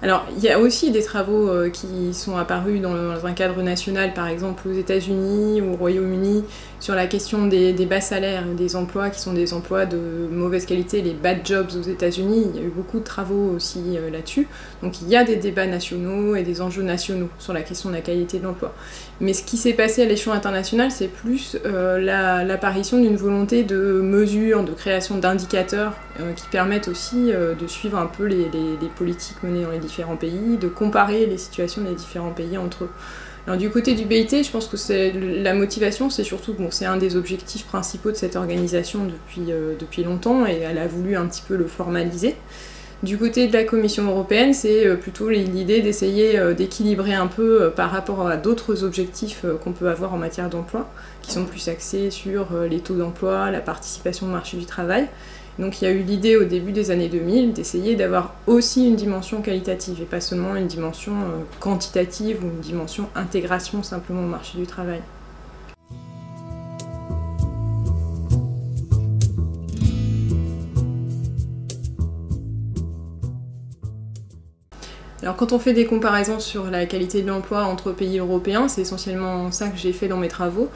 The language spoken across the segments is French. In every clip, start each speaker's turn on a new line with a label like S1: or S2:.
S1: Alors, il y a aussi des travaux qui sont apparus dans un cadre national, par exemple aux États-Unis ou au Royaume-Uni, sur la question des bas salaires, des emplois qui sont des emplois de mauvaise qualité, les bad jobs aux États-Unis. Il y a eu beaucoup de travaux aussi là-dessus. Donc il y a des débats nationaux et des enjeux nationaux sur la question de la qualité de l'emploi. Mais ce qui s'est passé à l'échelon international, c'est plus l'apparition d'une volonté de mesures, de création d'indicateurs qui permettent aussi de suivre un peu les politiques menées dans les différents pays, de comparer les situations des différents pays entre eux. Alors du côté du BIT, je pense que la motivation, c'est surtout, bon, c'est un des objectifs principaux de cette organisation depuis longtemps, et elle a voulu un petit peu le formaliser. Du côté de la Commission européenne, c'est plutôt l'idée d'essayer d'équilibrer un peu par rapport à d'autres objectifs qu'on peut avoir en matière d'emploi, qui sont plus axés sur les taux d'emploi, la participation au marché du travail. Donc il y a eu l'idée au début des années 2000 d'essayer d'avoir aussi une dimension qualitative et pas seulement une dimension quantitative ou une dimension intégration simplement au marché du travail. Alors quand on fait des comparaisons sur la qualité de l'emploi entre pays européens, c'est essentiellement ça que j'ai fait dans mes travaux.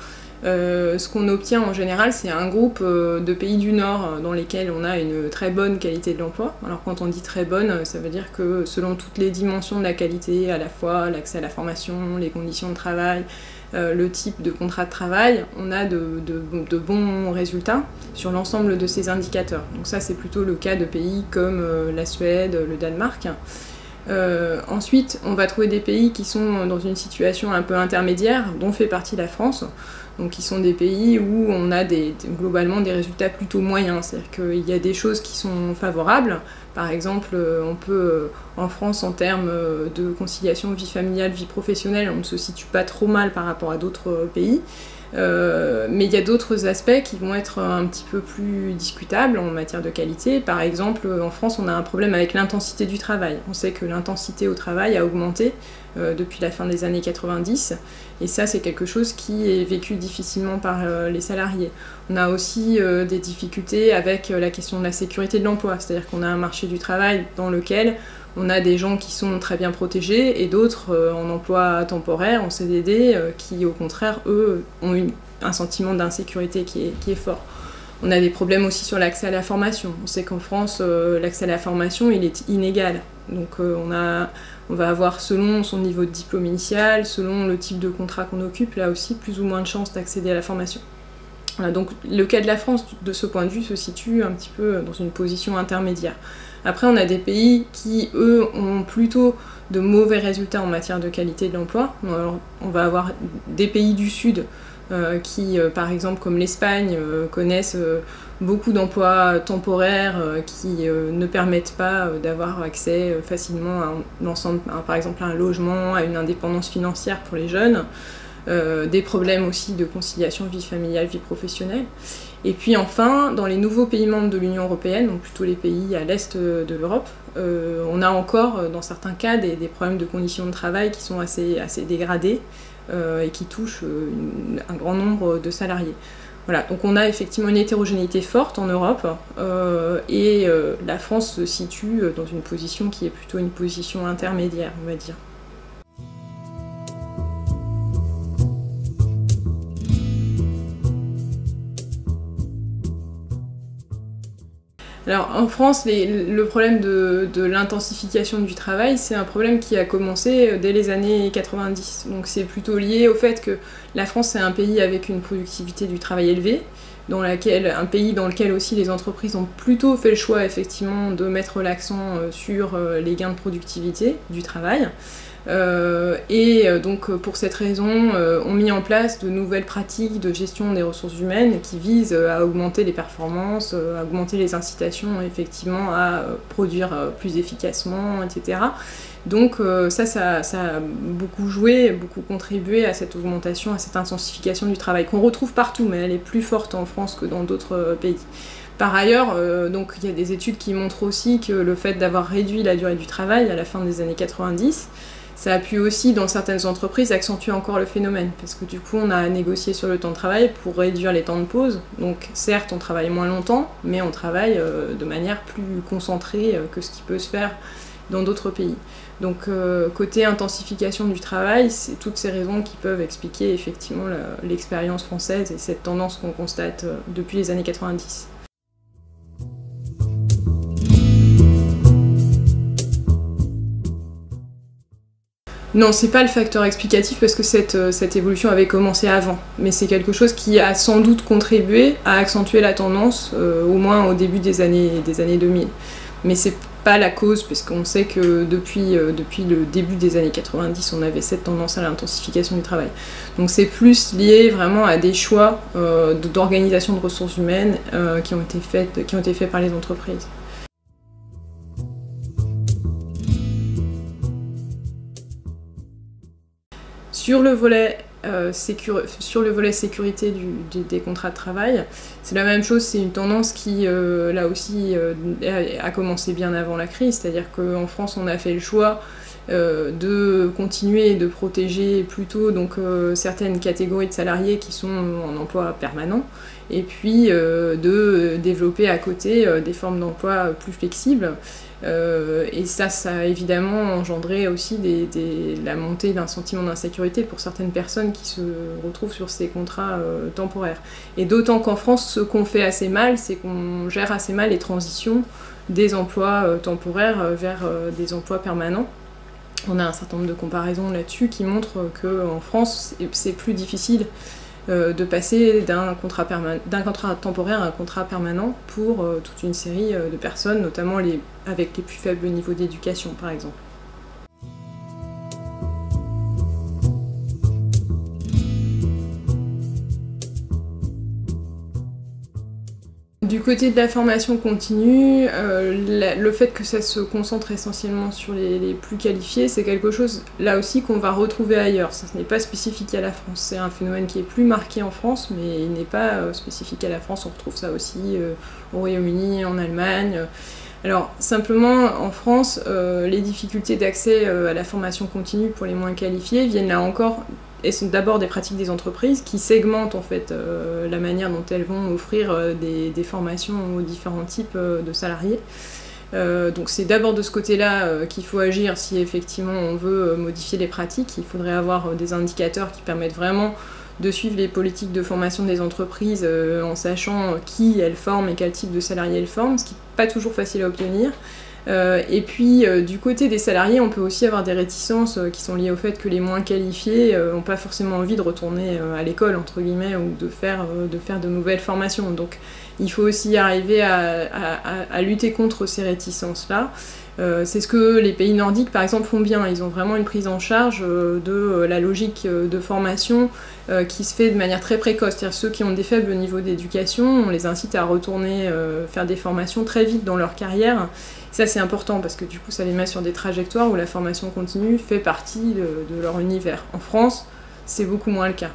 S1: Ce qu'on obtient en général, c'est un groupe de pays du Nord dans lesquels on a une très bonne qualité de l'emploi. Alors quand on dit très bonne, ça veut dire que selon toutes les dimensions de la qualité, à la fois l'accès à la formation, les conditions de travail, le type de contrat de travail, on a de bons résultats sur l'ensemble de ces indicateurs. Donc ça, c'est plutôt le cas de pays comme la Suède, le Danemark. Ensuite, on va trouver des pays qui sont dans une situation un peu intermédiaire, dont fait partie la France, donc qui sont des pays où on a globalement des résultats plutôt moyens, c'est-à-dire qu'il y a des choses qui sont favorables. Par exemple, on peut, en France, en termes de conciliation vie familiale, vie professionnelle, on ne se situe pas trop mal par rapport à d'autres pays. Mais il y a d'autres aspects qui vont être un petit peu plus discutables en matière de qualité. Par exemple, en France, on a un problème avec l'intensité du travail. On sait que l'intensité au travail a augmenté depuis la fin des années 90, et ça, c'est quelque chose qui est vécu difficilement par les salariés. On a aussi des difficultés avec la question de la sécurité de l'emploi, c'est-à-dire qu'on a un marché du travail dans lequel on a des gens qui sont très bien protégés et d'autres en emploi temporaire, en CDD, qui au contraire, eux, ont un sentiment d'insécurité qui est fort. On a des problèmes aussi sur l'accès à la formation. On sait qu'en France, l'accès à la formation, il est inégal. Donc on va avoir, selon son niveau de diplôme initial, selon le type de contrat qu'on occupe, là aussi plus ou moins de chances d'accéder à la formation. Voilà, donc le cas de la France, de ce point de vue, se situe un petit peu dans une position intermédiaire. Après, on a des pays qui, eux, ont plutôt de mauvais résultats en matière de qualité de l'emploi. Alors, on va avoir des pays du Sud qui, par exemple, comme l'Espagne, connaissent beaucoup d'emplois temporaires qui ne permettent pas d'avoir accès facilement à l'ensemble, par exemple, à un logement, à une indépendance financière pour les jeunes. Des problèmes aussi de conciliation vie familiale, vie professionnelle. Et puis enfin, dans les nouveaux pays membres de l'Union européenne, donc plutôt les pays à l'est de l'Europe, on a encore, dans certains cas, des problèmes de conditions de travail qui sont assez dégradés et qui touchent un grand nombre de salariés. Voilà, donc on a effectivement une hétérogénéité forte en Europe et la France se situe dans une position qui est plutôt une position intermédiaire, on va dire. Alors en France, le problème de l'intensification du travail, c'est un problème qui a commencé dès les années 90. Donc c'est plutôt lié au fait que la France est un pays avec une productivité du travail élevée, un pays dans lequel aussi les entreprises ont plutôt fait le choix effectivement de mettre l'accent sur les gains de productivité du travail. Donc pour cette raison, ont mis en place de nouvelles pratiques de gestion des ressources humaines qui visent à augmenter les performances, à augmenter les incitations effectivement à produire plus efficacement, etc. Donc ça a beaucoup joué, beaucoup contribué à cette augmentation, à cette intensification du travail qu'on retrouve partout, mais elle est plus forte en France que dans d'autres pays. Par ailleurs, donc, il y a des études qui montrent aussi que le fait d'avoir réduit la durée du travail à la fin des années 90, ça a pu aussi, dans certaines entreprises, accentuer encore le phénomène, parce que du coup, on a négocié sur le temps de travail pour réduire les temps de pause. Donc, certes, on travaille moins longtemps, mais on travaille de manière plus concentrée que ce qui peut se faire dans d'autres pays. Donc côté intensification du travail, c'est toutes ces raisons qui peuvent expliquer effectivement l'expérience française et cette tendance qu'on constate depuis les années 90. Non, c'est pas le facteur explicatif parce que cette évolution avait commencé avant, mais c'est quelque chose qui a sans doute contribué à accentuer la tendance, au moins au début des années 2000. Mais c'est pas la cause, parce qu'on sait que depuis le début des années 90, on avait cette tendance à l'intensification du travail. Donc c'est plus lié vraiment à des choix d'organisation de ressources humaines qui ont été faits par les entreprises. Sur le volet sécurité des contrats de travail, c'est la même chose, c'est une tendance qui, là aussi, a commencé bien avant la crise, c'est-à-dire qu'en France, on a fait le choix de continuer de protéger plutôt certaines catégories de salariés qui sont en emploi permanent, et puis de développer à côté des formes d'emploi plus flexibles. Et ça a évidemment engendré aussi la montée d'un sentiment d'insécurité pour certaines personnes qui se retrouvent sur ces contrats temporaires. Et d'autant qu'en France, ce qu'on fait assez mal, c'est qu'on gère assez mal les transitions des emplois temporaires vers des emplois permanents. On a un certain nombre de comparaisons là-dessus qui montrent qu'en France, c'est plus difficile de passer d'un contrat temporaire à un contrat permanent pour toute une série de personnes, notamment avec les plus faibles niveaux d'éducation, par exemple. Du côté de la formation continue, le fait que ça se concentre essentiellement sur les plus qualifiés, c'est quelque chose, là aussi, qu'on va retrouver ailleurs. Ça, ce n'est pas spécifique à la France. C'est un phénomène qui est plus marqué en France, mais il n'est pas spécifique à la France. On retrouve ça aussi au Royaume-Uni, en Allemagne. Alors, simplement, en France, les difficultés d'accès à la formation continue pour les moins qualifiés viennent là encore, et sont d'abord des pratiques des entreprises qui segmentent en fait la manière dont elles vont offrir des formations aux différents types de salariés. Donc c'est d'abord de ce côté-là qu'il faut agir si effectivement on veut modifier les pratiques. Il faudrait avoir des indicateurs qui permettent vraiment de suivre les politiques de formation des entreprises en sachant qui elles forment et quel type de salariés elles forment, ce qui n'est pas toujours facile à obtenir. Et puis du côté des salariés, on peut aussi avoir des réticences qui sont liées au fait que les moins qualifiés n'ont pas forcément envie de retourner à l'école, entre guillemets, ou de faire de nouvelles formations. Donc il faut aussi arriver à lutter contre ces réticences-là. C'est ce que les pays nordiques, par exemple, font bien. Ils ont vraiment une prise en charge de la logique de formation qui se fait de manière très précoce. C'est-à-dire ceux qui ont des faibles niveaux d'éducation, on les incite à retourner faire des formations très vite dans leur carrière. Ça, c'est important parce que du coup, ça les met sur des trajectoires où la formation continue fait partie de leur univers. En France, c'est beaucoup moins le cas.